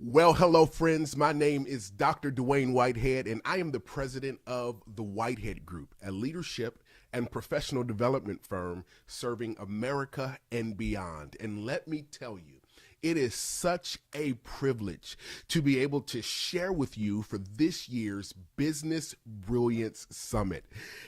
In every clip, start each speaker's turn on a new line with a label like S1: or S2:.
S1: Well, hello, friends. My name is Dr. Dwayne Whitehead, and I am the president of the Whitehead Group, a leadership and professional development firm serving America and beyond. And let me tell you, it is such a privilege to be able to share with you for this year's Business Brilliance Summit.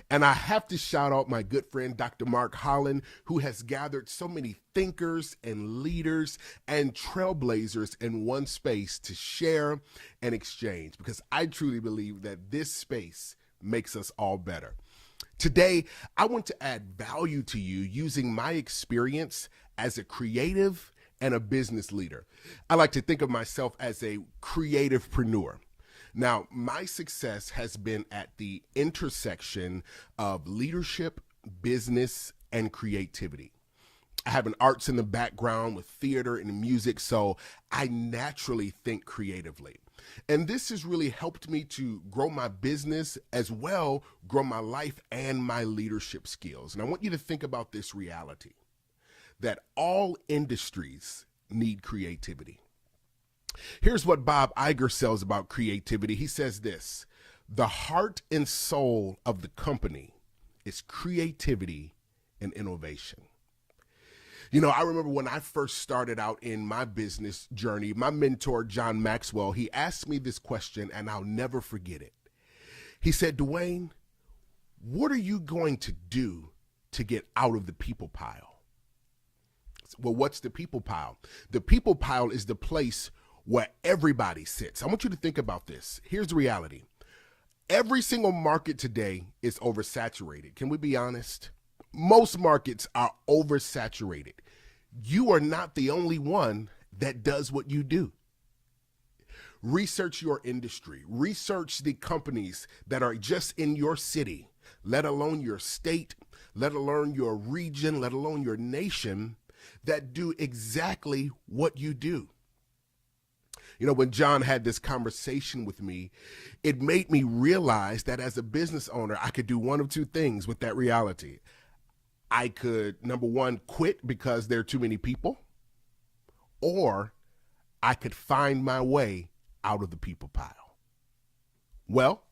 S1: And I have to shout out my good friend, Dr. Mark Holland, who has gathered so many thinkers and leaders and trailblazers in one space to share and exchange, because I truly believe that this space makes us all better. Today, I want to add value to you using my experience as a creative and a business leader. I like to think of myself as a creativepreneur. Now, my success has been at the intersection of leadership, business, and creativity. I have an arts in the background with theater and music, so I naturally think creatively. And this has really helped me to grow my business as well, grow my life and my leadership skills. And I want you to think about this reality that all industries need creativity. Here's what Bob Iger says about creativity. He says this: the heart and soul of the company is creativity and innovation. You know, I remember when I first started out in my business journey, my mentor, John Maxwell, he asked me this question, and I'll never forget it. He said, Dwayne, what are you going to do to get out of the people pile? Well, what's the people pile? The people pile is the place where everybody sits. I want you to think about this. Here's the reality. Every single market today is oversaturated. Can we be honest? Most markets are oversaturated. You are not the only one that does what you do. Research your industry. Research the companies that are just in your city, let alone your state, let alone your region, let alone your nation, that do exactly what you do. You know, when John had this conversation with me, it made me realize that as a business owner, I could do one of two things with that reality. I could, number one, quit because there are too many people, or I could find my way out of the people pile. Well,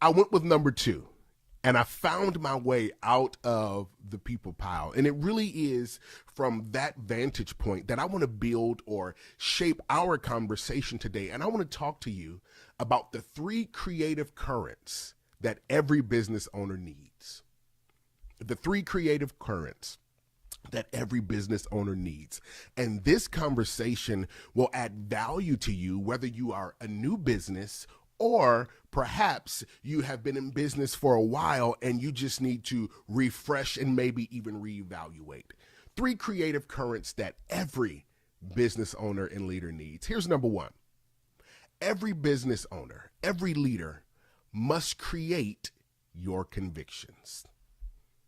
S1: I went with number two. And I found my way out of the people pile. And it really is from that vantage point that I want to build or shape our conversation today. And I want to talk to you about the three creative currents that every business owner needs. The three creative currents that every business owner needs. And this conversation will add value to you, whether you are a new business or perhaps you have been in business for a while and you just need to refresh and maybe even reevaluate. Three creative currents that every business owner and leader needs. Here's number one. Every business owner, every leader must create your convictions.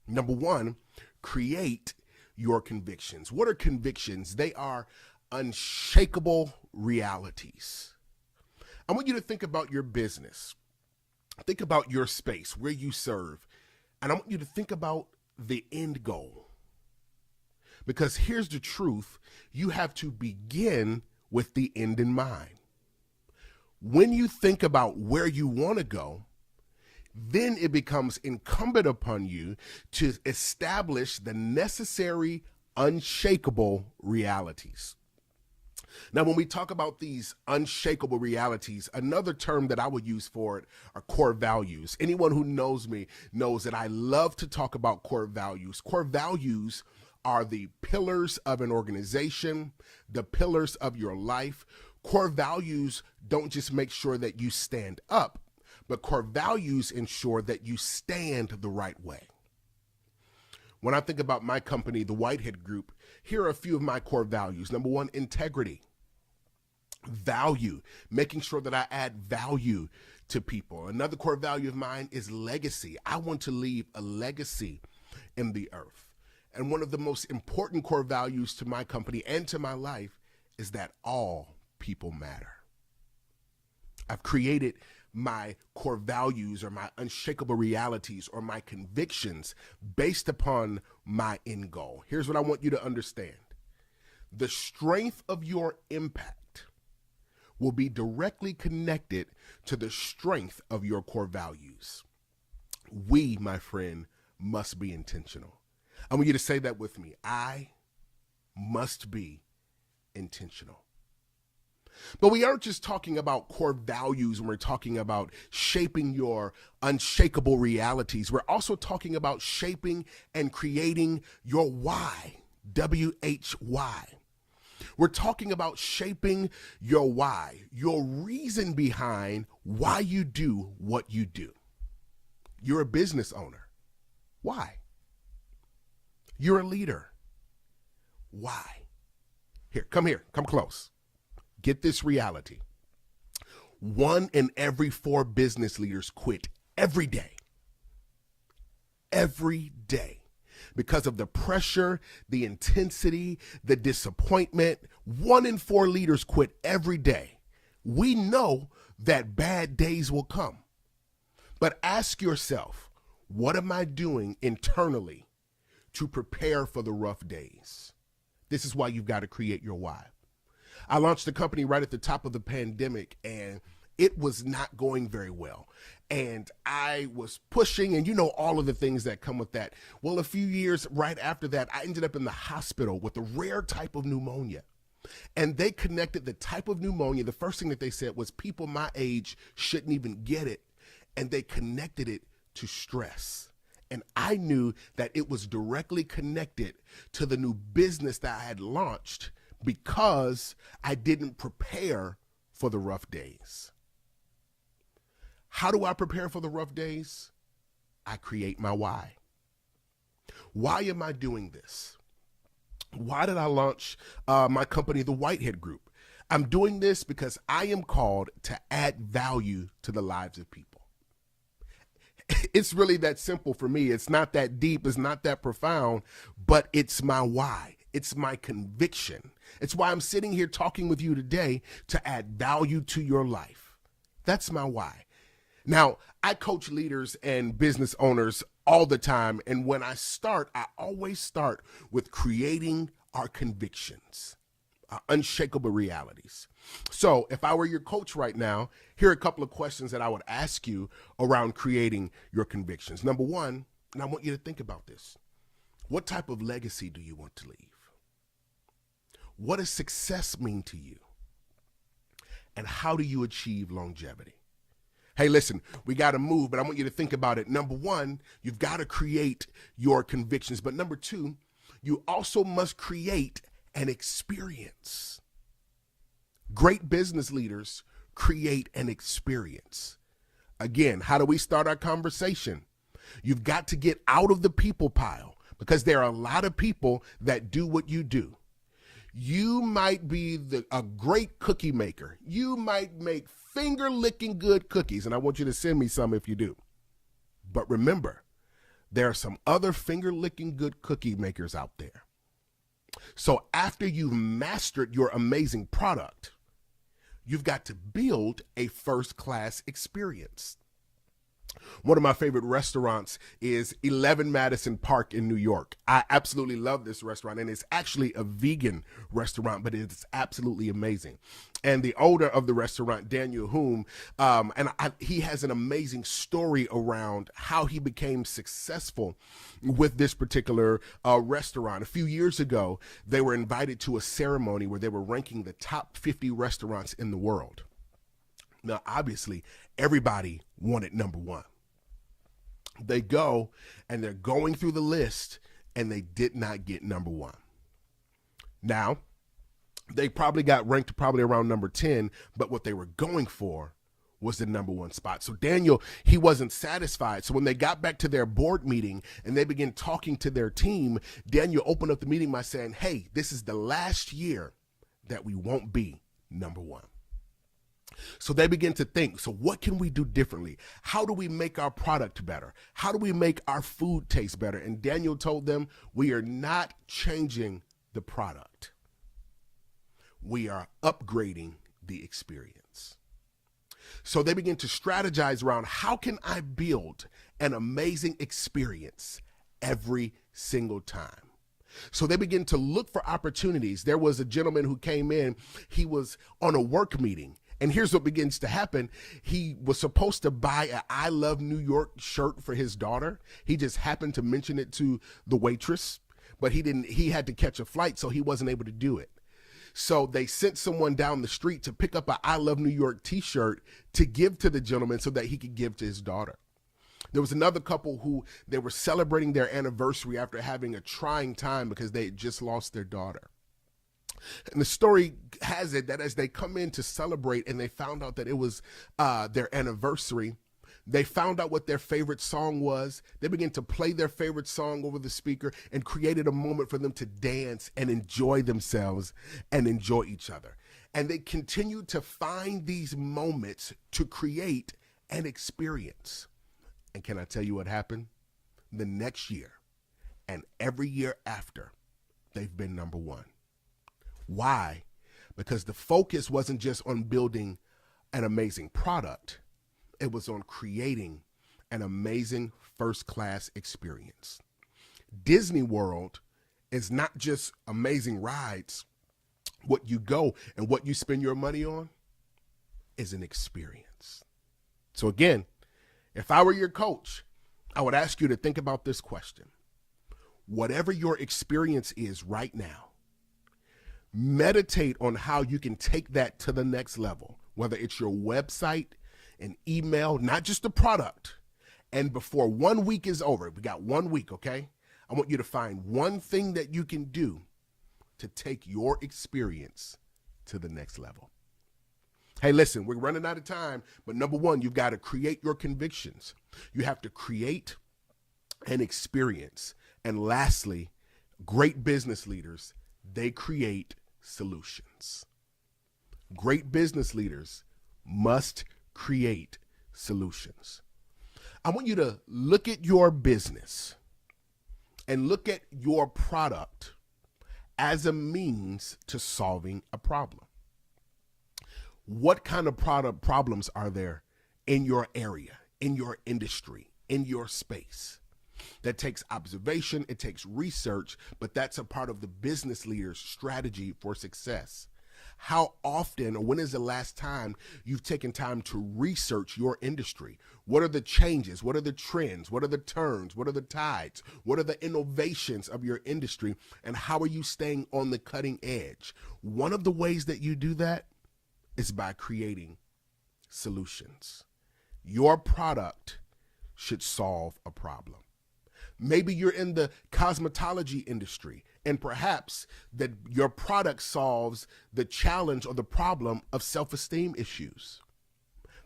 S1: Number one, create your convictions. What are convictions? They are unshakable realities. I want you to think about your business. Think about your space, where you serve. And I want you to think about the end goal. Because here's the truth. You have to begin with the end in mind. When you think about where you want to go, then it becomes incumbent upon you to establish the necessary, unshakable realities. Now, when we talk about these unshakable realities, another term that I would use for it are core values. Anyone who knows me knows that I love to talk about core values. Core values are the pillars of an organization, the pillars of your life. Core values don't just make sure that you stand up, but core values ensure that you stand the right way. When I think about my company, the Whitehead Group, here are a few of my core values. Number one, integrity. Value, making sure that I add value to people. Another core value of mine is legacy. I want to leave a legacy in the earth. And one of the most important core values to my company and to my life is that all people matter. I've created my core values or my unshakable realities or my convictions based upon my end goal. Here's what I want you to understand. The strength of your impact will be directly connected to the strength of your core values. We, my friend, must be intentional. I want you to say that with me. I must be intentional. But we aren't just talking about core values when we're talking about shaping your unshakable realities. We're also talking about shaping and creating your why, WHY. We're talking about shaping your why, your reason behind why you do what you do. You're a business owner. Why? You're a leader. Why? Here, come close. Get this reality. 1 in every 4 business leaders quit every day. Every day. Because of the pressure, the intensity, the disappointment. 1 in 4 leaders quit every day. We know that bad days will come. But ask yourself, what am I doing internally to prepare for the rough days? This is why you've got to create your why. I launched the company right at the top of the pandemic, and it was not going very well. And I was pushing, and you know all of the things that come with that. Well, a few years right after that, I ended up in the hospital with a rare type of pneumonia. And they connected the type of pneumonia. The first thing that they said was people my age shouldn't even get it. And they connected it to stress. And I knew that it was directly connected to the new business that I had launched because I didn't prepare for the rough days. How do I prepare for the rough days? I create my why. Why am I doing this? Why did I launch my company, the Whitehead Group? I'm doing this because I am called to add value to the lives of people. It's really that simple for me. It's not that deep. It's not that profound, but it's my why. It's my conviction. It's why I'm sitting here talking with you today, to add value to your life. That's my why. Now, I coach leaders and business owners all the time. And when I start, I always start with creating our convictions, our unshakable realities. So if I were your coach right now, here are a couple of questions that I would ask you around creating your convictions. Number one, and I want you to think about this. What type of legacy do you want to leave? What does success mean to you? And how do you achieve longevity? Hey, listen, we got to move, but I want you to think about it. Number one, you've got to create your convictions. But number two, you also must create an experience. Great business leaders create an experience. Again, how do we start our conversation? You've got to get out of the people pile, because there are a lot of people that do what you do. You might be a great cookie maker. You might make finger-licking good cookies, and I want you to send me some if you do. But remember, there are some other finger-licking good cookie makers out there. So after you've mastered your amazing product, you've got to build a first-class experience. One of my favorite restaurants is 11 Madison Park in New York. I absolutely love this restaurant, and it's actually a vegan restaurant, but it's absolutely amazing. And the owner of the restaurant, Daniel Hume, he has an amazing story around how he became successful with this particular restaurant. A few years ago, they were invited to a ceremony where they were ranking the top 50 restaurants in the world. Now, obviously, everybody wanted number one. They go and they're going through the list, and they did not get number one. Now, they probably got ranked around number 10, but what they were going for was the number one spot. So Daniel, he wasn't satisfied. So when they got back to their board meeting and they began talking to their team, Daniel opened up the meeting by saying, hey, this is the last year that we won't be number one. So they begin to think, so what can we do differently? How do we make our product better? How do we make our food taste better? And Daniel told them, we are not changing the product. We are upgrading the experience. So they begin to strategize around, how can I build an amazing experience every single time? So they begin to look for opportunities. There was a gentleman who came in, he was on a work meeting, And here's what begins to happen. He was supposed to buy a I Love New York shirt for his daughter. He just happened to mention it to the waitress, but he had to catch a flight, so he wasn't able to do it. So they sent someone down the street to pick up a I Love New York t-shirt to give to the gentleman so that he could give to his daughter. There was another couple who they were celebrating their anniversary after having a trying time because they had just lost their daughter. And the story has it that as they come in to celebrate and they found out that it was their anniversary, they found out what their favorite song was. They began to play their favorite song over the speaker and created a moment for them to dance and enjoy themselves and enjoy each other. And they continued to find these moments to create an experience. And can I tell you what happened? The next year and every year after, they've been number one. Why? Because the focus wasn't just on building an amazing product. It was on creating an amazing first-class experience. Disney World is not just amazing rides. What you go and what you spend your money on is an experience. So again, if I were your coach, I would ask you to think about this question. Whatever your experience is right now, meditate on how you can take that to the next level, whether it's your website, an email, not just the product. And before 1 week is over, we got 1 week, okay? I want you to find one thing that you can do to take your experience to the next level. Hey, listen, we're running out of time, but number one, you've got to create your convictions. You have to create an experience. And lastly, great business leaders, they create solutions. Great business leaders must create solutions. I want you to look at your business and look at your product as a means to solving a problem. What kind of problems are there in your area, in your industry, in your space? That takes observation, it takes research, but that's a part of the business leader's strategy for success. How often, or when is the last time you've taken time to research your industry? What are the changes? What are the trends? What are the turns? What are the tides? What are the innovations of your industry? And how are you staying on the cutting edge? One of the ways that you do that is by creating solutions. Your product should solve a problem. Maybe you're in the cosmetology industry and perhaps that your product solves the challenge or the problem of self-esteem issues.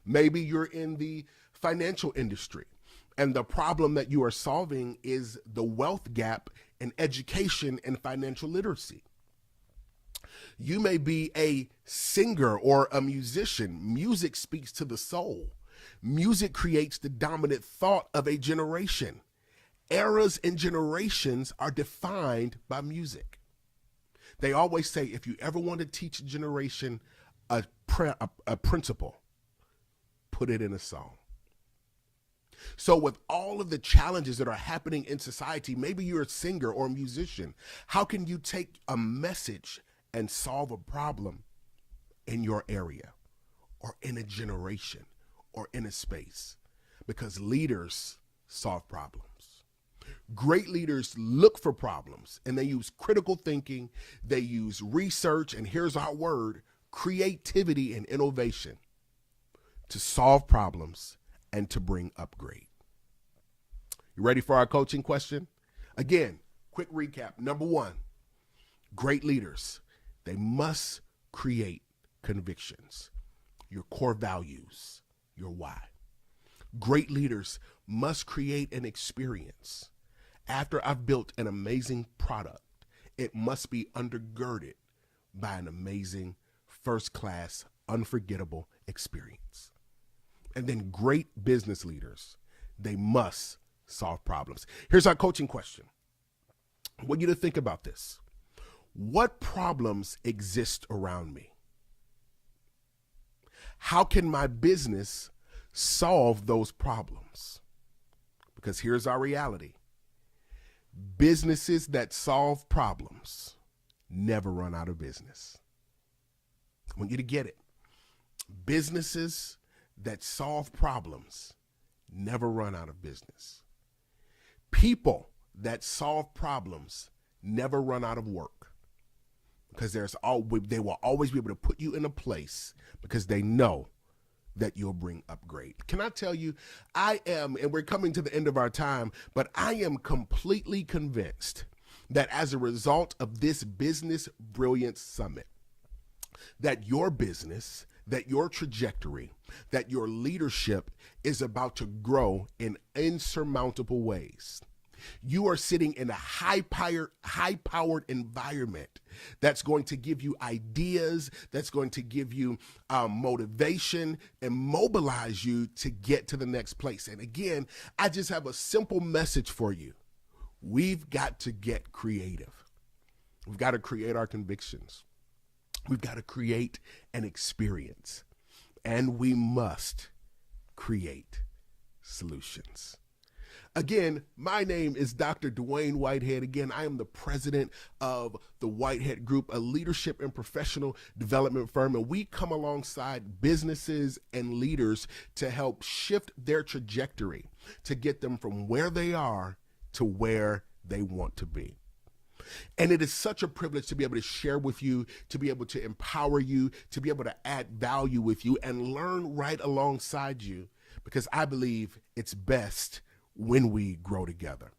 S1: Maybe you're in the financial industry and the problem that you are solving is the wealth gap in education and financial literacy. You may be a singer or a musician. Music speaks to the soul. Music creates the dominant thought of a generation. Eras and generations are defined by music. They always say, if you ever want to teach a generation a principle, put it in a song. So with all of the challenges that are happening in society, maybe you're a singer or a musician. How can you take a message and solve a problem in your area or in a generation or in a space? Because leaders solve problems. Great leaders look for problems and they use critical thinking, they use research, and here's our word, creativity and innovation to solve problems and to bring upgrade. You ready for our coaching question? Again, quick recap. Number one, great leaders, they must create convictions, your core values, your why. Great leaders must create an experience. After I've built an amazing product, it must be undergirded by an amazing, first-class, unforgettable experience. And then great business leaders, they must solve problems. Here's our coaching question. I want you to think about this. What problems exist around me? How can my business solve those problems? Because here's our reality. Businesses that solve problems never run out of business. I want you to get it. Businesses that solve problems never run out of business. People that solve problems never run out of work, because they will always be able to put you in a place because they know that you'll bring upgrade. Can I tell you, and we're coming to the end of our time, but I am completely convinced that as a result of this Business Brilliance Summit, that your business, that your trajectory, that your leadership is about to grow in insurmountable ways. You are sitting in a high-powered environment that's going to give you ideas, that's going to give you motivation and mobilize you to get to the next place. And again, I just have a simple message for you. We've got to get creative. We've got to create our convictions. We've got to create an experience. And we must create solutions. Again, my name is Dr. Dwayne Whitehead. Again, I am the president of the Whitehead Group, a leadership and professional development firm, and we come alongside businesses and leaders to help shift their trajectory to get them from where they are to where they want to be. And it is such a privilege to be able to share with you, to be able to empower you, to be able to add value with you and learn right alongside you, because I believe it's best when we grow together.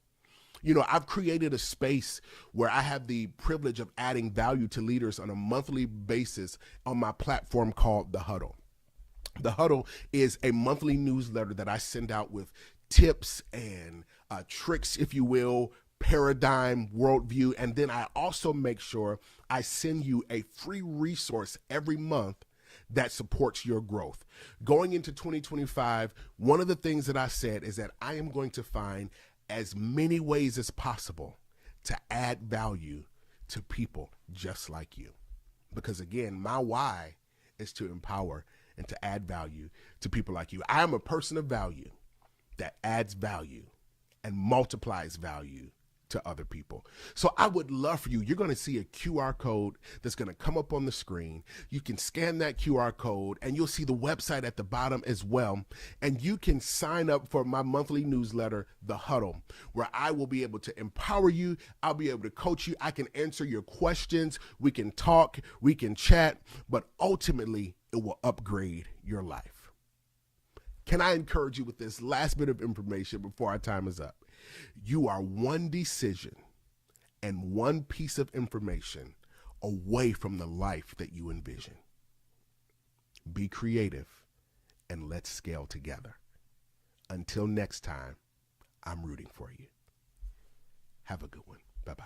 S1: You know, I've created a space where I have the privilege of adding value to leaders on a monthly basis on my platform called The Huddle. The Huddle is a monthly newsletter that I send out with tips and tricks, if you will, paradigm, worldview, and then I also make sure I send you a free resource every month that supports your growth. Going into 2025, one of the things that I said is that I am going to find as many ways as possible to add value to people just like you. Because again, my why is to empower and to add value to people like you. I am a person of value that adds value and multiplies value to other people. So I would love for you, you're going to see a QR code that's going to come up on the screen. You can scan that QR code and you'll see the website at the bottom as well. And you can sign up for my monthly newsletter, The Huddle, where I will be able to empower you. I'll be able to coach you. I can answer your questions. We can talk, we can chat, but ultimately it will upgrade your life. Can I encourage you with this last bit of information before our time is up? You are one decision and one piece of information away from the life that you envision. Be creative and let's scale together. Until next time, I'm rooting for you. Have a good one. Bye-bye.